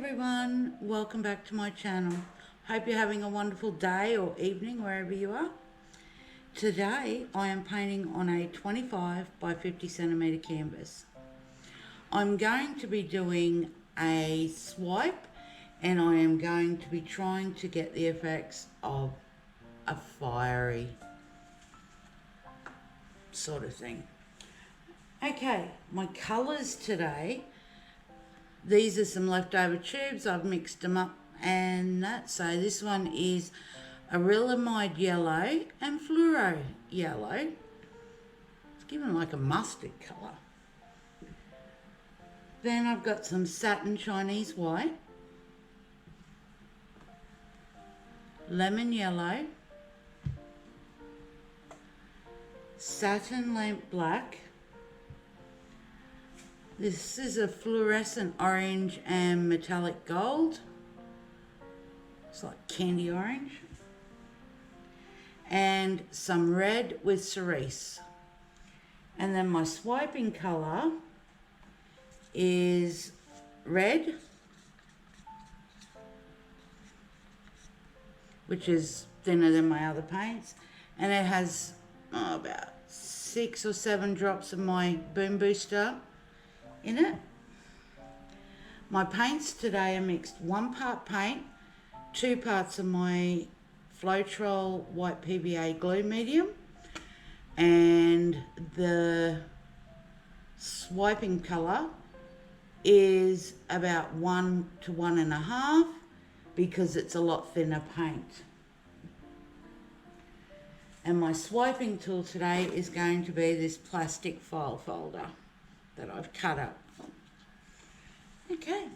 everyone, welcome back to my channel. Hope you're having a wonderful day or evening wherever you are. Today I am painting on a 25 by 50 centimeter canvas. I'm going to be doing a swipe and I am going to be trying to get the effects of a fiery sort of thing. Okay, my colours today, these are some leftover tubes. I've mixed them up and that. So this one is Acrylic yellow and fluoro yellow. It's given like a mustard colour. Then I've got some satin Chinese white, lemon yellow, satin lamp black. This is a fluorescent orange and metallic gold. It's like candy orange. And some red with cerise. And then my swiping colour is red, which is thinner than my other paints. And it has about 6 or 7 drops of my Boom Booster in it. My paints today are mixed 1 part paint, 2 parts of my Floetrol white PVA glue medium, and the swiping colour is about 1 to 1.5 because it's a lot thinner paint. And my swiping tool today is going to be this plastic file folder that I've cut up. Okay,